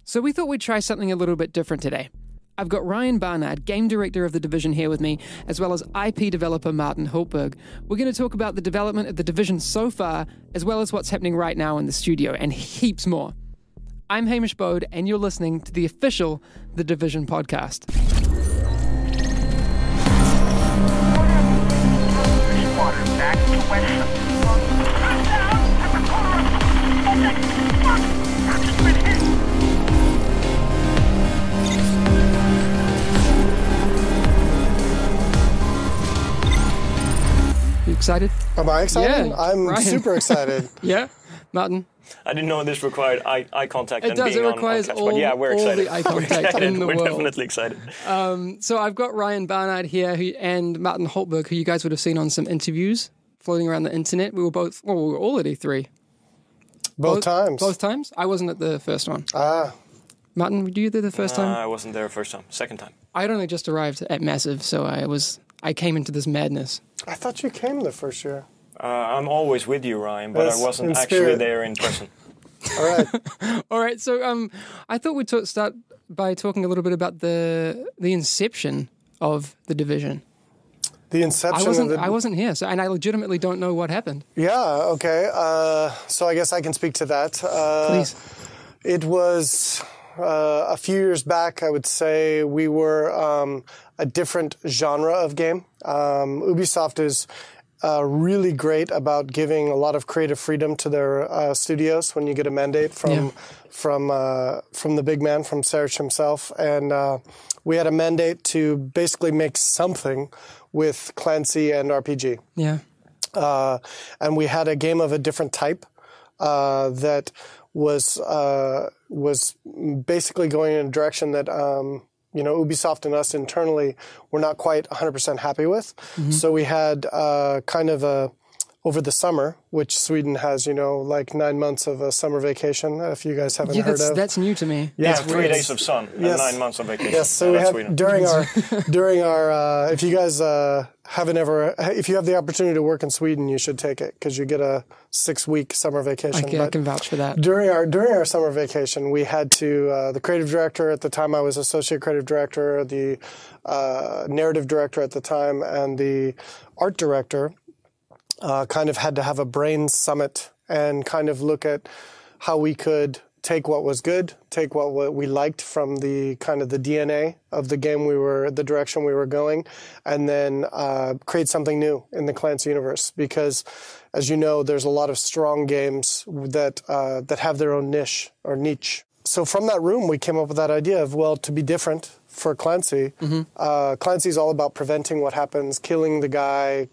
So we thought we'd try something a little bit different today. I've got Ryan Barnard, game director of The Division, here with me, as well as IP developer Martin Hultberg. We're going to talk about the development of The Division so far, as well as what's happening right now in the studio, and heaps more. I'm Hamish Bode, and you're listening to the official The Division podcast. Back to West. You excited? Am I excited? Yeah, I'm Ryan. Super excited. Yeah? Martin? I didn't know this required eye contact It and does, being it on requires catch, all, but yeah, we're all excited. the eye contact in the we're world. definitely excited. So I've got Ryan Barnard here and Martin Hultberg, who you guys would have seen on some interviews floating around the internet. We were all at E3. Both times. Both times? I wasn't at the first one. Martin, were you there the first time? I wasn't there first time. Second time. I had only just arrived at Massive, so I came into this madness. I thought you came the first year. I'm always with you, Ryan, but Yes, I wasn't in actually spirit. there in person. All right. All right, so I thought we'd start by talking a little bit about the inception of The Division. The inception I wasn't here, and I legitimately don't know what happened. Yeah, okay. So I guess I can speak to that. Please. It was a few years back, I would say. We were a different genre of game. Ubisoft is really great about giving a lot of creative freedom to their studios when you get a mandate from the big man, from Serge himself. And we had a mandate to basically make something with Clancy and RPG. Yeah. And we had a game of a different type that was basically going in a direction that Ubisoft and us internally were not quite 100% happy with. Mm-hmm. So we had kind of over the summer, which Sweden has, like 9 months of a summer vacation, if you guys haven't heard of. That's new to me. Yeah, That's 3 weird. days of sun and 9 months of vacation. Yes, so we had Sweden. during our if you guys if you have the opportunity to work in Sweden, you should take it because you get a 6-week summer vacation. I can vouch for that. During our summer vacation, we had to the creative director at the time. I was associate creative director, the narrative director at the time, and the art director. Kind of had to have a brain summit and kind of look at how we could take what was good, take what we liked from the kind of the DNA of the game the direction we were going, and then create something new in the Clancy universe. Because, as you know, there's a lot of strong games that have their own niche. So from that room, we came up with that idea of, to be different for Clancy. Mm-hmm. Clancy's all about preventing what happens, killing the guy,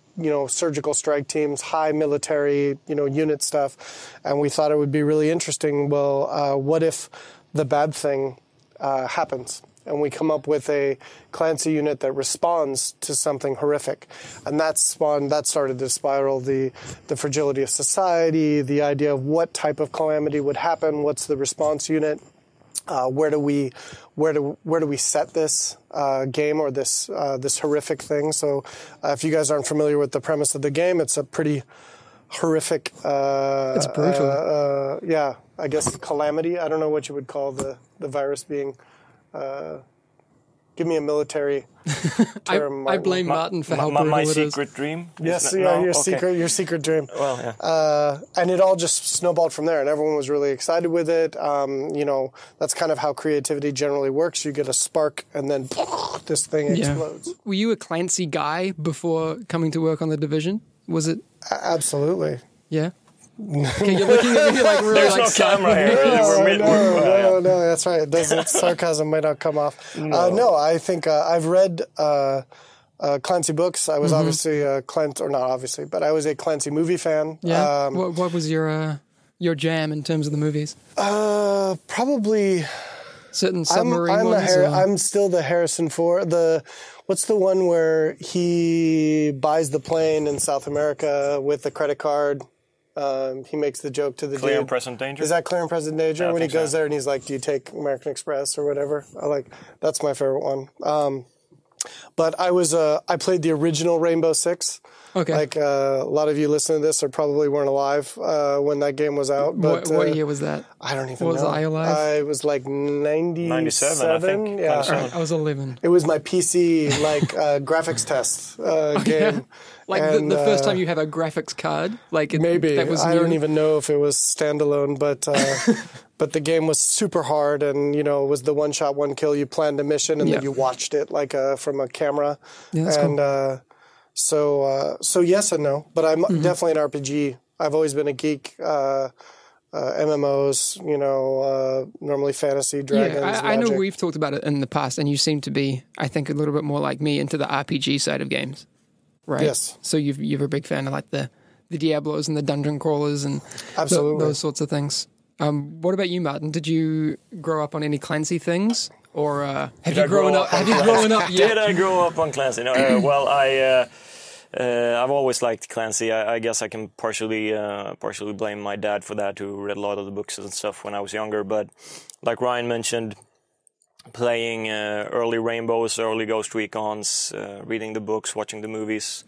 surgical strike teams, high military, unit stuff. And we thought it would be really interesting. What if the bad thing happens? And we come up with a Clancy unit that responds to something horrific. And that started to spiral the fragility of society, the idea of what type of calamity would happen, what's the response unit, where do we set this game or this horrific thing? So if you guys aren't familiar with the premise of the game, it's a pretty horrific it's brutal. I guess calamity. I don't know what you would call the virus being. Give me a military term. I blame Martin for how brutal my it is. secret dream? Yes, Your your secret dream. Well, yeah. And it all just snowballed from there, and everyone was really excited with it. That's kind of how creativity generally works. You get a spark, and then this thing explodes. Were you a Clancy guy before coming to work on The Division? Was it? Absolutely. Yeah. Okay, you're looking at me like really There's no camera here. No, that's right. Sarcasm might not come off. No, I think I've read Clancy books. I was obviously but I was a Clancy movie fan. Yeah. What was your jam in terms of the movies? Probably certain submarine ones. I'm still the Harrison Ford. What's the one where he buys the plane in South America with the credit card? He makes the joke to the Clear dude. and Present Danger? Is that Clear and Present Danger? Yeah, when he goes there and he's like, do you take American Express or whatever? That's my favorite one. But I played the original Rainbow Six. Okay. Like a lot of you listening to this probably weren't alive when that game was out. But what year was that? I don't even know. Was I alive? I was like 97, I think. Yeah. I was 11. It was my PC graphics test game. Like and, the first time you have a graphics card, maybe that was I new. don't even know if it was standalone, but but the game was super hard, and it was the one shot, one kill. You planned a mission, and then you watched it from a camera. Yeah, that's cool. So yes and no, but I'm definitely an RPG. I've always been a geek. MMOs, normally fantasy, dragons. Yeah, I know magic. we've talked about it in the past, and you seem to be, I think, a little bit more like me into the RPG side of games, right? Yes. So you're a big fan of like the Diablos and the dungeon crawlers and Absolutely. those sorts of things. What about you, Martin? Did you grow up on any Clancy things, or have you grown up yet? Did I grow up on Clancy? No. Well, I've always liked Clancy. I guess I can partially blame my dad for that, who read a lot of the books and stuff when I was younger. But like Ryan mentioned, playing early Rainbows, early Ghost Recons, reading the books, watching the movies,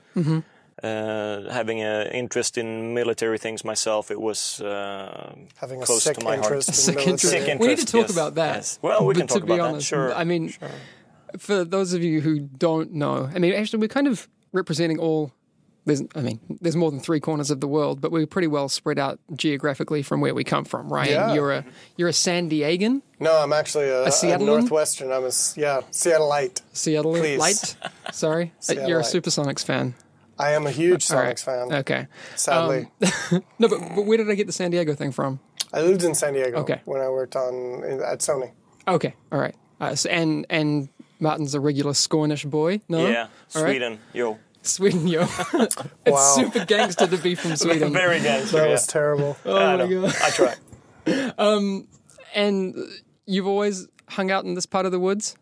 having an interest in military things myself. It was having close a sick to my heart. interest in Sick military. interest. Sick We need to interest, talk yes, about that. yes. Well, we can But talk to be about honest, that. Sure. I mean, for those of you who don't know, actually, we're kind of representing all. There's more than three corners of the world, but we're pretty well spread out geographically from where we come from, right? Yeah. You're a San Diegan? No, I'm actually a Seattlean? Northwestern. I'm a Seattleite. Seattleite? Please. Light? Sorry? You're a Seattleite. Supersonics fan. I am a huge All right. Sonics fan. Okay. Sadly, No, but where did I get the San Diego thing from? I lived in San Diego Okay. when I worked at Sony. Okay, all right. And Martin's a regular Scornish boy, no? Yeah, All right. Sweden, yo. Sweden, yo. It's Wow. super gangster to be from Sweden. Very gangster. That yeah. was terrible. Oh I my know. God. I try. And you've always hung out in this part of the woods?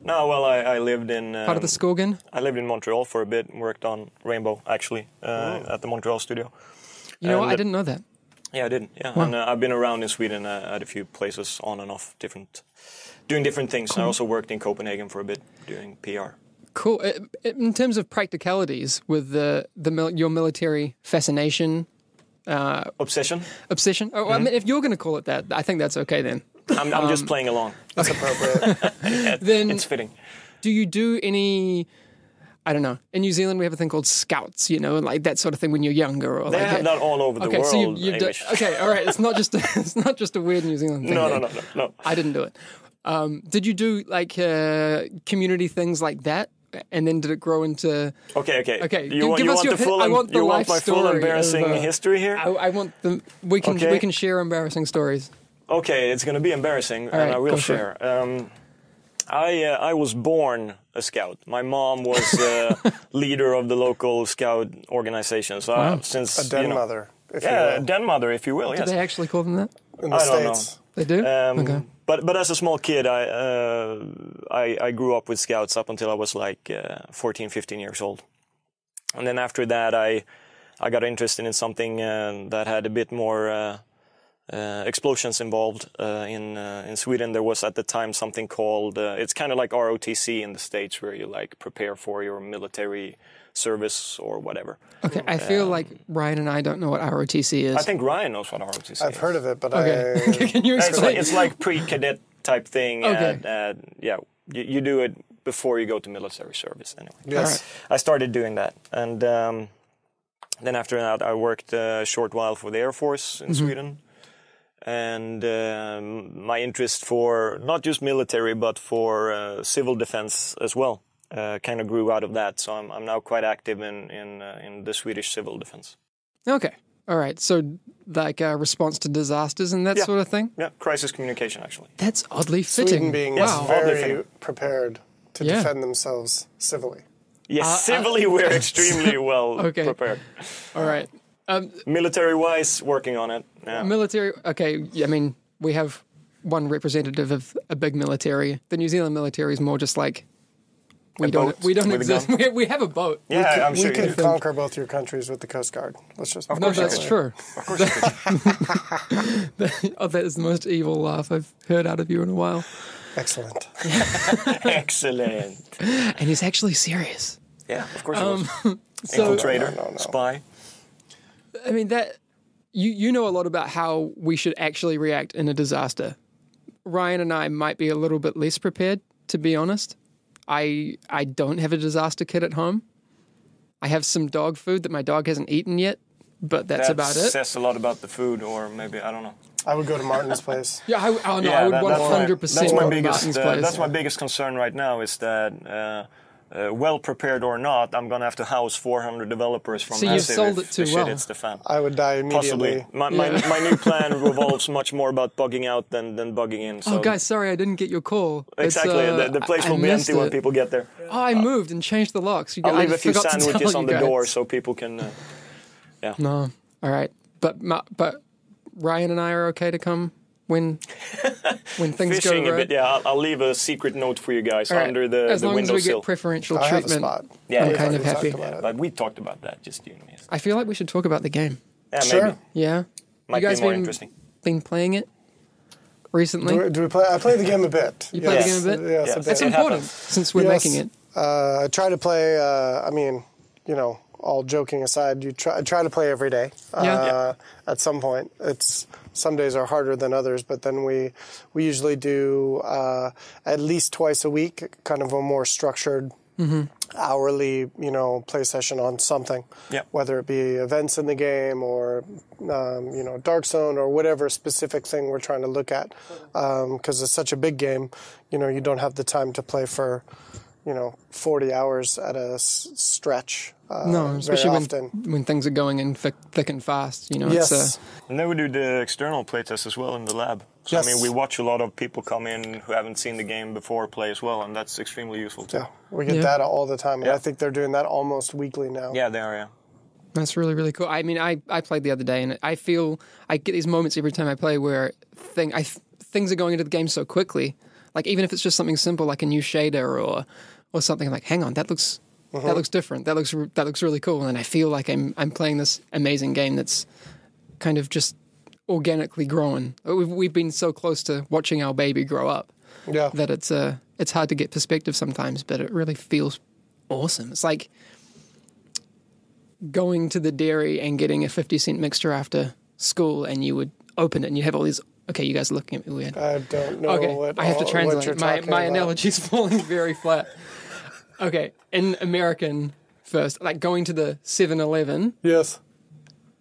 No, well, I lived in Part of the Skogen? I lived in Montreal for a bit and worked on Rainbow, actually, at the Montreal studio. You know what? And, I didn't know that. Yeah, I didn't. Yeah, and I've been around in Sweden at a few places on and off, doing different things. Cool. I also worked in Copenhagen for a bit, doing PR. Cool. In terms of practicalities, with your military fascination, Obsession? obsession. Oh, I mean, if you're going to call it that, I think that's okay then. I'm just playing along. That's appropriate. Then It's fitting. do you do any? I don't know. In New Zealand, we have a thing called scouts, and like that sort of thing when you're younger. Or They like have that all over the okay, world. so you've done, Amish. okay, all right. It's not just a weird New Zealand thing. No. I didn't do it. Did you do like community things like that? And then did it grow into? Okay. Okay, You want us the your full? I want the you life want my full story embarrassing of, history here? I want the. We can share embarrassing stories. Okay, it's going to be embarrassing, All right, and I will go for share. I was born a scout. My mom was leader of the local scout organization. So since A den mother, if you yeah, will. den mother, if you will. Do Yes. they actually call them that? In the I don't States. They do. Okay. But as a small kid, I grew up with scouts up until I was like 14, 15 years old. And then after that, I got interested in something that had a bit more explosions involved. In Sweden, there was at the time something called, it's kind of like ROTC in the States, where you like prepare for your military service or whatever. Okay, I feel like Ryan and I don't know what ROTC is. I think Ryan knows what ROTC is. I've heard of it, but Okay, can you explain? It's like pre-cadet type thing. Okay. And, yeah, you do it before you go to military service anyway. Yes. All I started doing that. And then after that, I worked a short while for the Air Force in Sweden. And my interest for not just military, but for civil defense as well kind of grew out of that. So I'm now quite active in the Swedish civil defense. Okay, all right. So like a response to disasters and that Yeah. sort of thing. Yeah, crisis communication, actually. That's oddly fitting. Sweden being wow. very prepared to Yeah. defend themselves civilly. Yes, civilly we're extremely well Okay. prepared. All right. Military-wise, working on it. Yeah. Military. Okay, I mean we have one representative of a big military. The New Zealand military is more just like we don't boat with a exist. gun. We have a boat. Yeah, I'm We sure. could conquer both your countries with the Coast Guard. Let's just. No, that's true. Of course, you could. Oh, that is the most evil laugh I've heard out of you in a while. Excellent. Excellent. And he's actually serious. Yeah, of course it was. So, Infiltrator, No. spy. I mean, that you know a lot about how we should actually react in a disaster. Ryan and I might be a little bit less prepared, to be honest. I don't have a disaster kit at home. I have some dog food that my dog hasn't eaten yet, but that's about it. That says a lot about the food, or maybe, I don't know. I would go to Martin's place. Yeah, I would that's 100% my go to biggest. Martin's place. That's my biggest concern right now. Is that well prepared or not, I'm gonna have to house 400 developers from So you've Massive sold if it too the well. shit hits the fan. I would die immediately. Possibly. My new plan revolves much more about bugging out than bugging in. So. Oh, guys, sorry, I didn't get your call. Exactly, It's, the place I will be missed empty when it. people get there. Oh, I moved and changed the locks. I'll leave I a few forgot to sandwiches tell on you the door guys. so people can. No, all right, but Ryan and I are okay to come when things Fishing go a right. bit, yeah. I'll leave a secret note for you guys All right. under as the long as we windowsill. get preferential I have a treatment, spot. Yeah, I'm yeah, kind of we talked happy. about it. But we talked about that, just you and me. I feel like we should talk about the game. Yeah, Sure. maybe. Yeah, Might you guys be more been interesting. playing it recently? Do we play? I play the game a bit. You played the game a bit? Yes, Yes. a bit. That's It important happens. since we're Yes. making it. I try to play. I mean, all joking aside, I try to play every day. Yeah. At some point, some days are harder than others, but then we usually do at least twice a week, kind of a more structured hourly, play session on something. Yeah. Whether it be events in the game or Dark Zone or whatever specific thing we're trying to look at, because it's such a big game. You don't have the time to play for 40 hours at a stretch. No, especially very often. when things are going in thick and fast. Yes. It's, And then we do the external playtest as well in the lab. So, Yes. I mean, we watch a lot of people come in who haven't seen the game before play as well, and that's extremely useful too. Yeah, we get Yeah. data all the time, and Yeah. I think they're doing that almost weekly now. Yeah, they are, yeah. That's really, really cool. I mean, I played the other day, and I feel I get these moments every time I play where things are going into the game so quickly. Like, even if it's just something simple like a new shader or something, I'm like, hang on, that looks different. That looks really cool. And I feel like I'm playing this amazing game that's kind of just organically growing. We've been so close to watching our baby grow up Yeah. that it's hard to get perspective sometimes, but it really feels awesome. It's like going to the dairy and getting a 50-cent mixture after school, and you would open it and you have all these. Okay, you guys are looking at me weird. I don't know Okay, what I have to what you're translate. talking My about. analogy's falling very flat. Okay, in American first, like going to the 7-Eleven, Yes.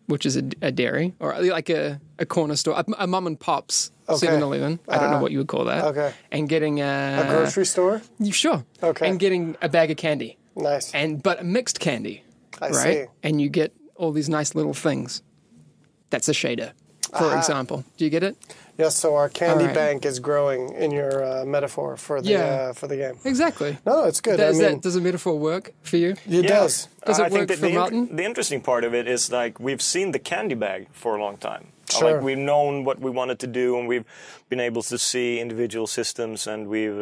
which is a dairy, or like a corner store, a mum and pop's Okay. 7-Eleven. I don't know what you would call that. Okay. And getting A grocery store? Sure. Okay. And getting a bag of candy, Nice. but a mixed candy, I right? see. And you get all these nice little things. That's a shader, for example. Do you get it? Yes, so our candy All right. bank is growing in your metaphor for the game. Exactly. No, it's good. Does a metaphor work for you? It does. Does it I think work that for Martin? the interesting part of it is like we've seen the candy bag for a long time. Sure. Like we've known what we wanted to do, and we've been able to see individual systems, and we've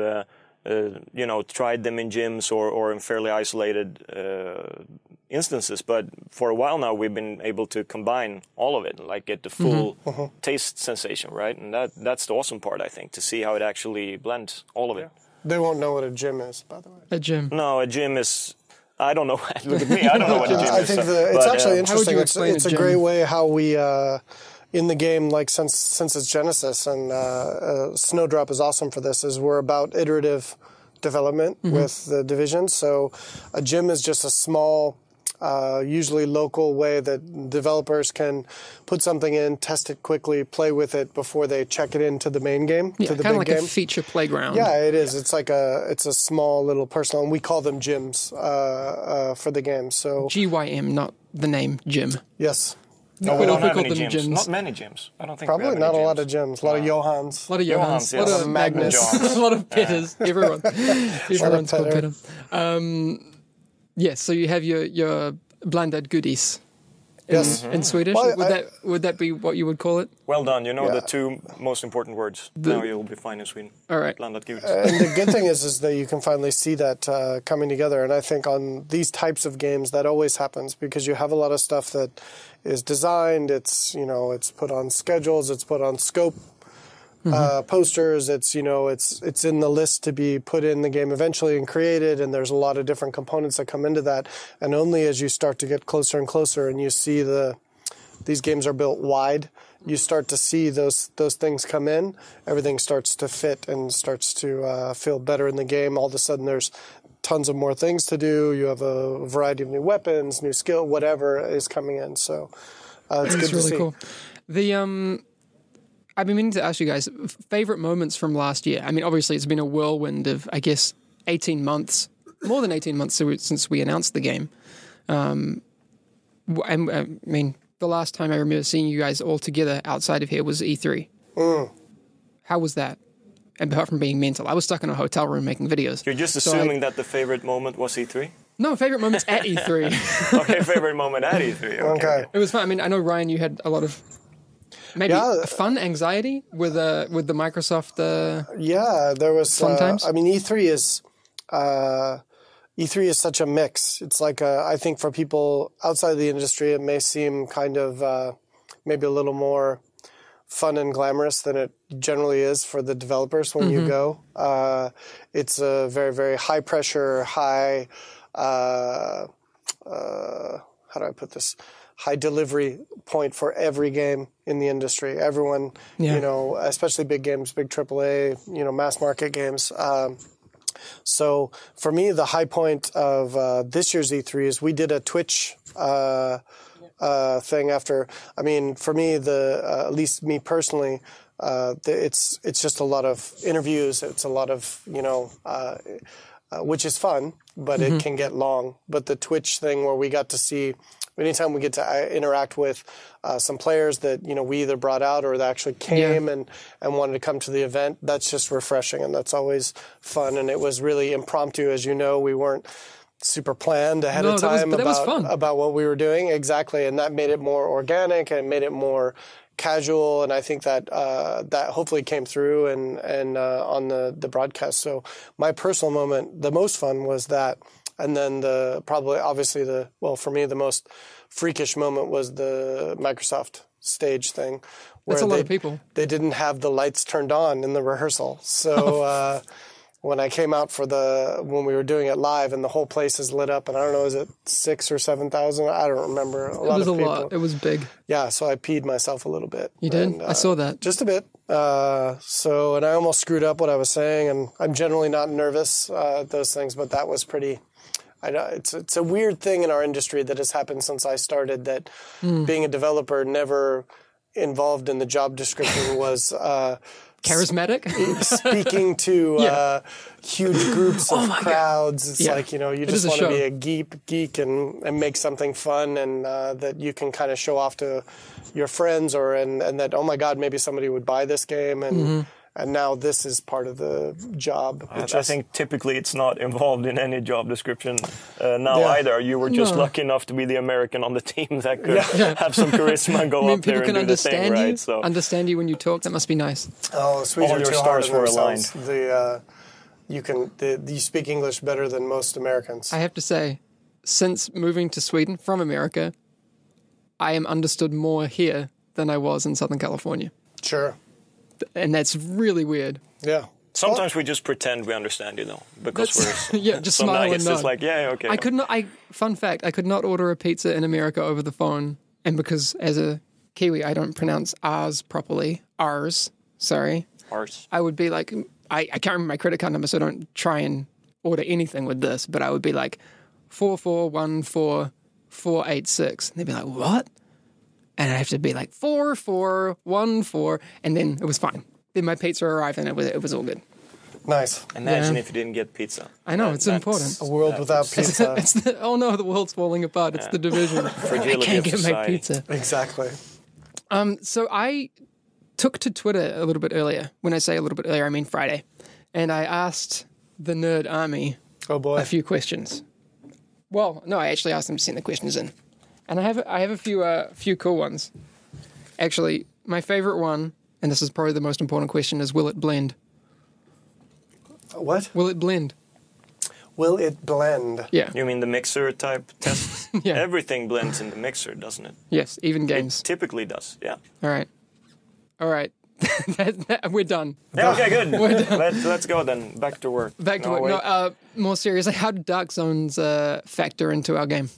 tried them in gyms or in fairly isolated instances. But for a while now, we've been able to combine all of it, like get the full taste sensation, right? And that's the awesome part, I think, to see how it actually blends all of it. They won't know what a gym is, by the way. A gym. No, a gym is. I don't know. Look at me. I don't know what a gym I is. think so- it's but, actually How would interesting. you explain It's a a gym? great way how we, in the game, like since its genesis, and Snowdrop is awesome for this, is we're about iterative development with the division. So a gym is just a small, usually local way that developers can put something in, test it quickly, play with it before they check it into the main game, Yeah, to the kind of big like game. a feature playground. Yeah, it is. It's like it's a small little personal, and we call them gyms for the game. So GYM, not the name gym. yes, No, What we if don't we have call any them gyms. gyms? Not many gyms. I don't think probably we have not any a lot of gyms. A lot of Johans. A lot of Johans, Johans, a lot yes. of Magnus. Magnus, a lot of Petters. Everyone's called Petter. Petter. Yes, so you have your blandad goodies Yes. in Swedish. Well, would that be what you would call it? Well done. You know Yeah. the two most important words. Now you'll be fine in Sweden. All right. Blandat godis. And the good thing is that you can finally see that coming together. And I think on these types of games, that always happens because you have a lot of stuff that is designed. It's it's put on schedules. It's put on scope. posters. It's it's in the list to be put in the game eventually and created. And there's a lot of different components that come into that. And only as you start to get closer and closer, and you see these games are built wide, you start to see those things come in. Everything starts to fit and starts to feel better in the game. All of a sudden, there's tons of more things to do. You have a variety of new weapons, new skill, whatever is coming in. So it's good to see. Cool. I've been meaning to ask you guys, favorite moments from last year. I mean, obviously, it's been a whirlwind of, I guess, 18 months, more than 18 months since we announced the game. I mean, the last time I remember seeing you guys all together outside of here was E3. How was that? And apart from being mental, I was stuck in a hotel room making videos. You're just assuming that the favorite moment was E3? No, favorite moments at E3. Okay, favorite moment at E3. Okay. It was fun. I mean, I know, Ryan, you had a lot of maybe fun anxiety with the Microsoft. Yeah, there was fun times. I mean, E3 is such a mix. It's like I think for people outside the industry, it may seem kind of maybe a little more fun and glamorous than it generally is for the developers when you go. It's a very, very high pressure, high, how do I put this? High delivery point for every game in the industry. Everyone, especially big games, big AAA, mass market games. So for me, the high point of this year's E3 is we did a Twitch thing after. I mean, for me, at least me personally, it's just a lot of interviews. It's a lot of which is fun, but it can get long. But the Twitch thing where we got to see, anytime we get to interact with some players that we either brought out or that actually came and wanted to come to the event, that's just refreshing, and that's always fun. And it was really impromptu, as you know. We weren't super planned ahead of time about what we were doing. Exactly, and that made it more organic and made it more casual, and I think that that hopefully came through and on the broadcast. So my personal moment, the most fun was that, and then for me the most freakish moment was the Microsoft stage thing. That's a lot of people. They didn't have the lights turned on in the rehearsal, so. When I came out when we were doing it live and the whole place is lit up, and I don't know, is it 6,000 or 7,000? I don't remember. It was a lot. It was big. Yeah, so I peed myself a little bit. You did? I saw that. Just a bit. And I almost screwed up what I was saying, and I'm generally not nervous at those things, but that was pretty. I know it's a weird thing in our industry that has happened since I started, that being a developer never involved in the job description was charismatic, speaking to huge groups of crowds. It's like you just want to be a geek and make something fun, and that you can kind of show off to your friends, and that, oh my God, maybe somebody would buy this game, and now this is part of the job. I think typically it's not involved in any job description either. You were just lucky enough to be the American on the team that could have some charisma and go up there and do the thing, right? So understand you when you talk. That must be nice. Oh, Swedes all are your too stars hard were aligned. You speak English better than most Americans. I have to say, since moving to Sweden from America, I am understood more here than I was in Southern California. Sure. And that's really weird. Yeah. Sometimes we just pretend we understand, because we're just so smile and nice. nod. It's like, okay. Fun fact, I could not order a pizza in America over the phone, and because as a Kiwi I don't pronounce R's properly. R's, sorry. R's. I would be like, I can't remember my credit card number, so don't try and order anything with this, but I would be like 4414486, and they'd be like, what? And I'd have to be like 4414, and then it was fine. Then my pizza arrived, and it was all good. Nice. Imagine if you didn't get pizza. I know, it's important. A world without pizza. The world's falling apart. It's the division. I can't get my pizza. Exactly. So I took to Twitter a little bit earlier. When I say a little bit earlier, I mean Friday. And I asked the Nerd Army a few questions. Well, no, I actually asked them to send the questions in. And I have a few cool ones. Actually, my favorite one, and this is probably the most important question, is will it blend? What? Will it blend? Will it blend? Yeah. You mean the mixer type test? Yeah. Everything blends in the mixer, doesn't it? Yes, even games. It typically does, yeah. All right. We're done. Yeah, okay, good. Let's go then. Back to work. Back to work. wait. No, more seriously, how do Dark Zones factor into our game?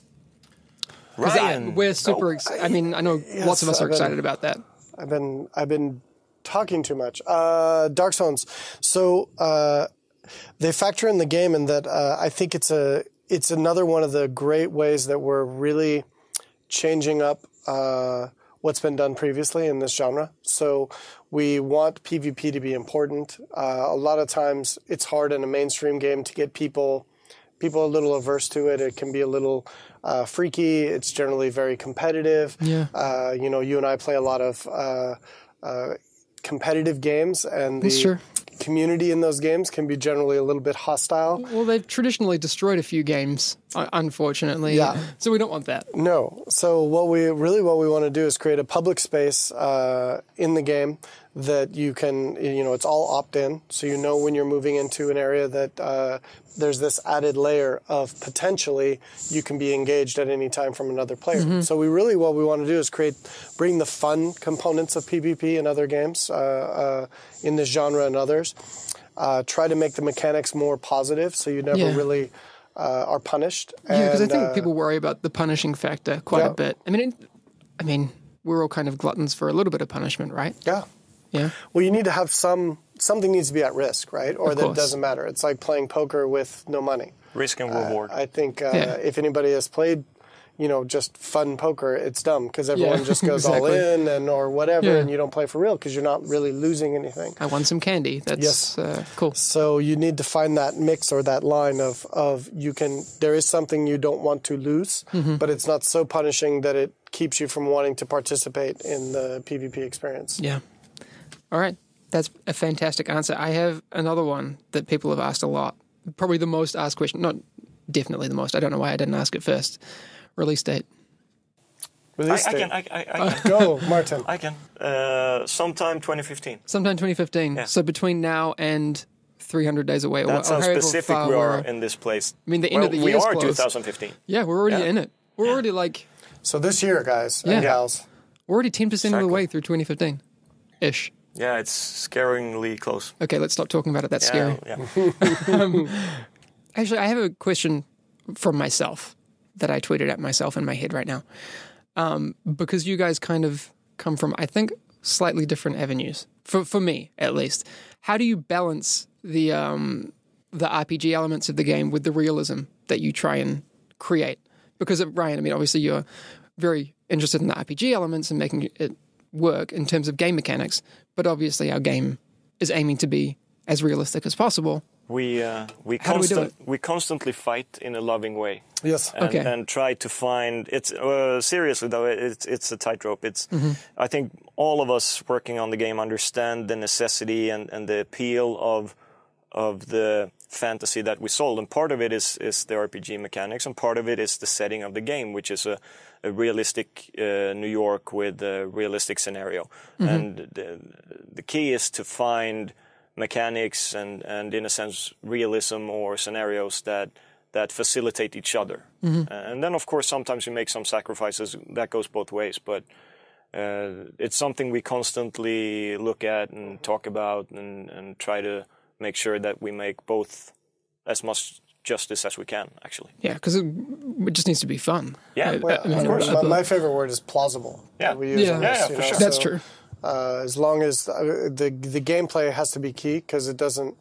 Ryan. We're super excited. I mean, I know lots of us are excited about that. I've been talking too much. Dark Zones. So they factor in the game, in that I think it's another one of the great ways that we're really changing up what's been done previously in this genre. So we want PvP to be important. A lot of times it's hard in a mainstream game to get people a little averse to it. It can be a little freaky. It's generally very competitive. Yeah. You and I play a lot of competitive games, and the community in those games can be generally a little bit hostile. Well, they've traditionally destroyed a few games, unfortunately. Yeah. So we don't want that. No. So what we want to do is create a public space in the game that you can, it's all opt-in. So when you're moving into an area that there's this added layer of potentially you can be engaged at any time from another player. Mm-hmm. So what we want to do is bring the fun components of PvP and other games in this genre and others. Try to make the mechanics more positive, so you never really are punished. Yeah, because I think people worry about the punishing factor quite a bit. I mean, we're all kind of gluttons for a little bit of punishment, right? Yeah. Yeah. Well, you need to have something needs to be at risk, right? Or that doesn't matter. It's like playing poker with no money. Risk and reward. I think if anybody has played, just fun poker, it's dumb because everyone just goes all in or whatever, and you don't play for real because you're not really losing anything. I won some candy. That's cool. So you need to find that mix or that line of there is something you don't want to lose, but it's not so punishing that it keeps you from wanting to participate in the PvP experience. Yeah. All right. That's a fantastic answer. I have another one that people have asked a lot. Probably the most asked question. Not definitely the most. I don't know why I didn't ask it first. Release date. Release date. I can. Go, Martin. I can. Sometime 2015. Sometime 2015. Yeah. So between now and 300 days away. That's how specific we are in this place. I mean, the end of the year is close. We are 2015. Yeah, we're already in it. We're already So this year, guys and gals. We're already 10% of the way through 2015-ish. Yeah, it's scaringly close. Okay, let's stop talking about it. That's scary. Yeah. Actually, I have a question from myself that I tweeted at myself in my head right now. Because you guys kind of come from, I think, slightly different avenues. For me, at least. How do you balance the RPG elements of the game with the realism that you try and create? Because, Ryan, obviously you're very interested in the RPG elements and making it work in terms of game mechanics, but obviously our game is aiming to be as realistic as possible. We constantly fight in a loving way. Yes. And try to find it's seriously though it's a tightrope. I think all of us working on the game understand the necessity and the appeal of the fantasy that we sold, and part of it is the RPG mechanics, and part of it is the setting of the game, which is a realistic New York with a realistic scenario. And the key is to find mechanics and in a sense realism or scenarios that facilitate each other. And then of course sometimes you make some sacrifices. That goes both ways, but it's something we constantly look at and talk about and try to make sure that we make both as much justice as we can, actually. Yeah, because it just needs to be fun. Yeah, of course. My favorite word is plausible. Yeah, we use for sure. That's true. As long as the gameplay has to be key, because it doesn't.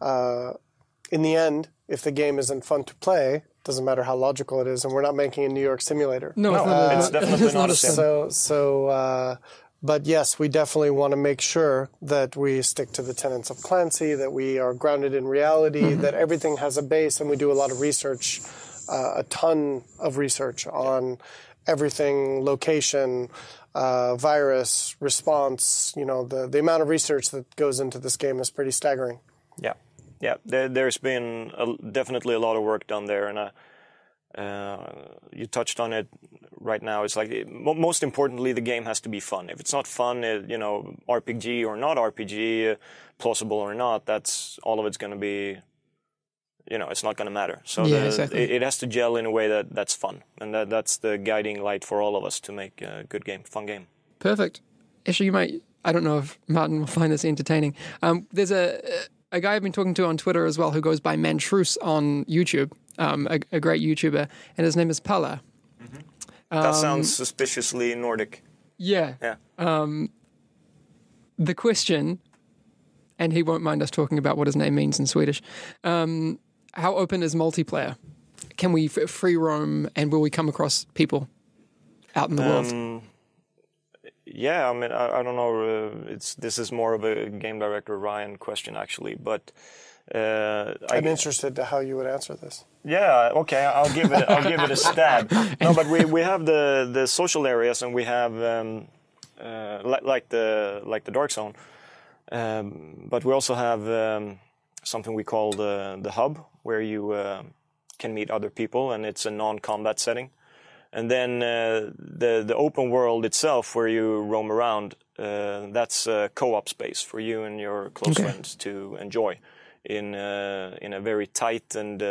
In the end, if the game isn't fun to play, doesn't matter how logical it is, and we're not making a New York simulator. No, it's definitely not a sim. But yes, we definitely want to make sure that we stick to the tenets of Clancy, that we are grounded in reality, that everything has a base, and we do a lot of research, a ton of research on everything, location, virus, response. The amount of research that goes into this game is pretty staggering. Yeah. There's been definitely a lot of work done there, and you touched on it right now. It's like most importantly, the game has to be fun. If it's not fun, RPG or not RPG, plausible or not, that's all of it's going to be. It's not going to matter. So exactly. It has to gel in a way that's fun, and that's the guiding light for all of us to make a good game, fun game. Perfect. Actually, you might I don't know if Martin will find this entertaining. There's a guy I've been talking to on Twitter as well who goes by Mantrus on YouTube, a great YouTuber, and his name is Pala. That sounds suspiciously Nordic. Yeah. The question, and he won't mind us talking about what his name means in Swedish, how open is multiplayer? Can we free roam, and will we come across people out in the world? Yeah, I mean, I don't know. This is more of a game director Ryan question, actually. But I'm interested to how you would answer this. Yeah, okay, I'll give it a stab. No, but we have the social areas, and we have like the Dark Zone. But we also have something we call the hub, where you can meet other people, and it's a non-combat setting. And then the open world itself, where you roam around, that's a co-op space for you and your close friends to enjoy in a very tight and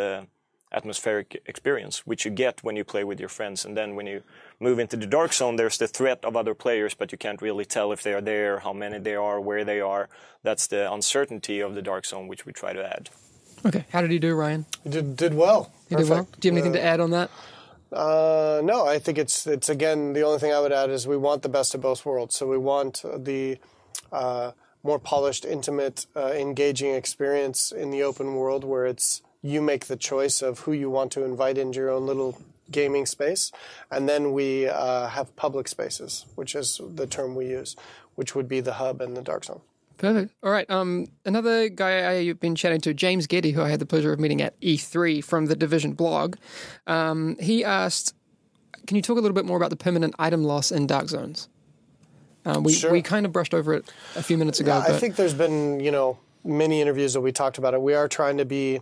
atmospheric experience, which you get when you play with your friends. And then when you move into the Dark Zone, there's the threat of other players, but you can't really tell if they are there, how many they are, where they are. That's the uncertainty of the Dark Zone, which we try to add. Okay, how did he do, Ryan? He did well. He did well? Do you have anything to add on that? No, I think it's again, the only thing I would add is we want the best of both worlds. So we want the more polished, intimate, engaging experience in the open world, where it's you make the choice of who you want to invite into your own little gaming space. And then we have public spaces, which is the term we use, which would be the hub and the Dark Zone. Perfect. All right. Another guy I've been chatting to, James Geddy, who I had the pleasure of meeting at E3 from the Division blog, he asked, can you talk a little bit more about the permanent item loss in Dark Zones? Sure. We kind of brushed over it a few minutes ago. Yeah, I think there's been, many interviews that we talked about it. We are trying to be,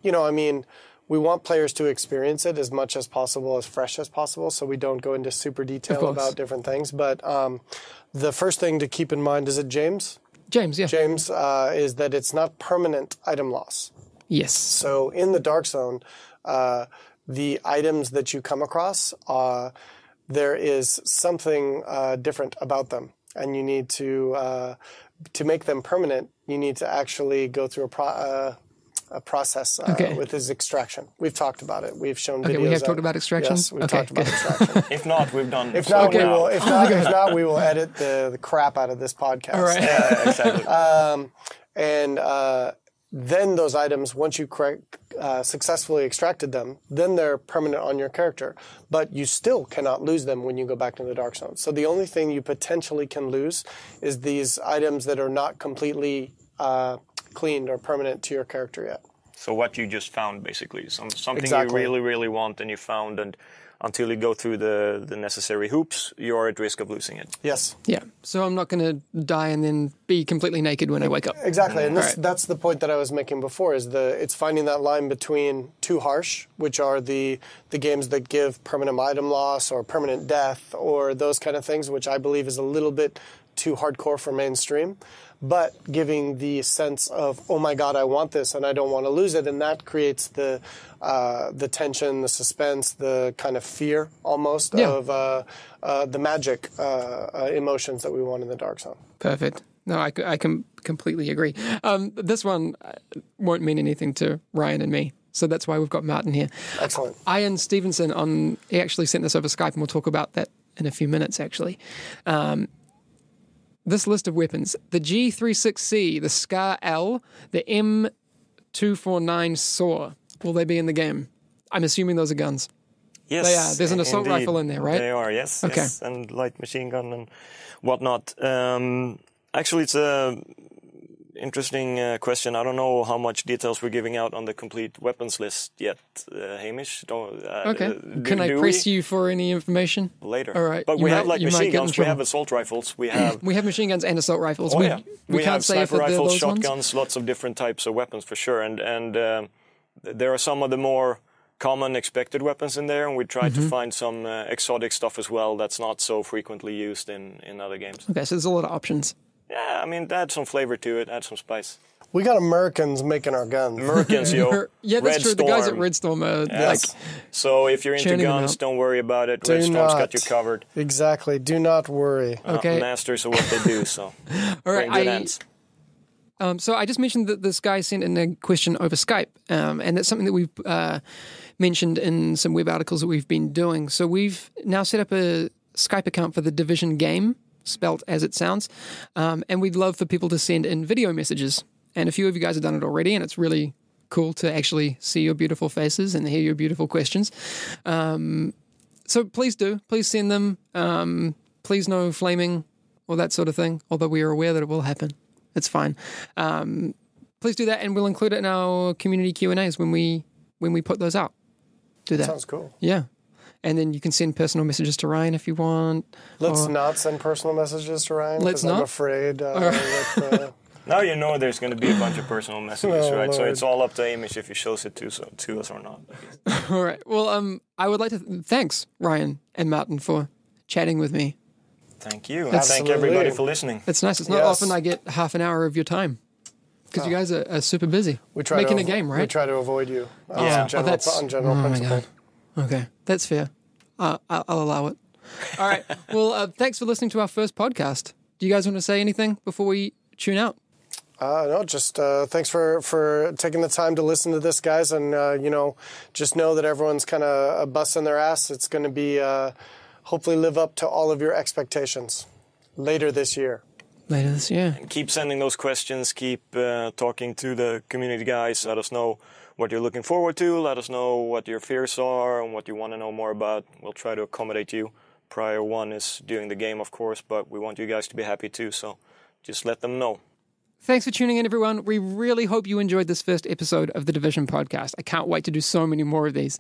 we want players to experience it as much as possible, as fresh as possible, so we don't go into super detail about different things. But the first thing to keep in mind, is it James? James, yeah. James, is that it's not permanent item loss. Yes. So in the Dark Zone, the items that you come across, there is something different about them. And you need to make them permanent, you need to actually go through a process with his extraction. We've talked about it. We've shown videos. Okay, we have talked about extraction? Yes, we've talked about extraction. If not, we've done. If not, we will edit the crap out of this podcast. All right. Yeah, exactly. Then those items, once you successfully extracted them, then they're permanent on your character. But you still cannot lose them when you go back to the Dark Zone. So the only thing you potentially can lose is these items that are not completely cleaned or permanent to your character yet. So what you just found, basically, something Exactly. you really, really want and you found, and until you go through the necessary hoops, you're at risk of losing it. Yes. Yeah. So I'm not going to die and then be completely naked when I wake up. Exactly, and that's the point that I was making before, is it's finding that line between too harsh, which are the games that give permanent item loss or permanent death or those kind of things, which I believe is a little bit too hardcore for mainstream, but giving the sense of, oh my God, I want this and I don't want to lose it, and that creates the tension, the suspense, the kind of fear almost of the magic emotions that we want in the Dark Zone. Perfect. No, I can completely agree. This one won't mean anything to Ryan and me, so that's why we've got Martin here. Excellent. Ian Stevenson, he actually sent this over Skype, and we'll talk about that in a few minutes, actually. This list of weapons: the G36C, the Scar L, the M249 SAW. Will they be in the game? I'm assuming those are guns. Yes, they are. There's an assault indeed. rifle in there, right? They are, yes. Okay. Yes, and light machine gun and whatnot. Actually, it's a interesting question. I don't know how much details we're giving out on the complete weapons list yet, Hamish. Okay. Can I press you for any information? Later. All right. But we have like machine guns, we have assault rifles, we have... we have machine guns and assault rifles. Oh, we can't have say if sniper they're rifles, those shotguns, ones? lots of different types of weapons for sure. And there are some of the more common expected weapons in there, and we tried to find some exotic stuff as well that's not so frequently used in other games. Okay, so there's a lot of options. Yeah, I mean, add some flavor to it, add some spice. We got Americans making our guns. Americans, yo. Yeah, that's Red true. Storm. The guys at Red Storm are Yes. So if you're into churning them guns, out. don't worry about it. Do Red Storm's got not. you covered. Exactly. Do not worry. Okay. Masters of what they do, so all right. bring good ends. So I just mentioned that this guy sent in a question over Skype, and that's something that we've mentioned in some web articles that we've been doing. So we've now set up a Skype account for the Division game, spelt as it sounds, and we'd love for people to send in video messages. And a few of you guys have done it already, and it's really cool to actually see your beautiful faces and hear your beautiful questions. So please do. Please send them. Please no flaming or that sort of thing, although we are aware that it will happen. It's fine. Please do that, and we'll include it in our community Q&As when we put those out. Do that. Sounds cool. Yeah. And then you can send personal messages to Ryan if you want. Let's not send personal messages to Ryan. Let's 'cause I'm not? afraid Now you know there's going to be a bunch of personal messages, Oh, right? So Lord. it's all up to Amish if he shows it to us or not. All right. Well, I would like to thanks Ryan and Martin for chatting with me. Thank you. And thank Absolutely. everybody for listening. It's nice. It's not Yes. often I get half an hour of your time because you guys are super busy we try making to, a game, right? We try to avoid you Yeah. on general my principle. God. Okay, that's fair. I'll allow it. All right. Well, thanks for listening to our first podcast. Do you guys want to say anything before we tune out? No, just thanks for taking the time to listen to this, guys, and just know that everyone's kind of busting their ass. It's going to be hopefully live up to all of your expectations later this year. Later this year. And keep sending those questions. Keep talking to the community guys. Let us know what you're looking forward to. Let us know what your fears are and what you want to know more about. We'll try to accommodate you. Prior one is doing the game, of course, but we want you guys to be happy too. So just let them know. Thanks for tuning in, everyone. We really hope you enjoyed this first episode of the Division podcast. I can't wait to do so many more of these.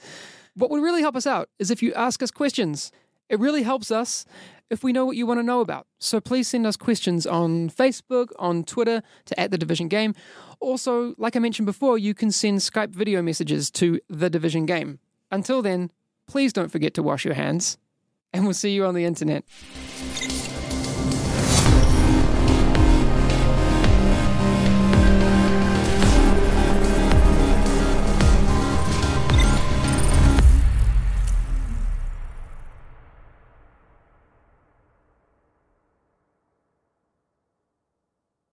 What would really help us out is if you ask us questions. It really helps us if we know what you want to know about. So please send us questions on Facebook, on Twitter, to @TheDivisionGame. Also, like I mentioned before, you can send Skype video messages to The Division Game. Until then, please don't forget to wash your hands, and we'll see you on the internet.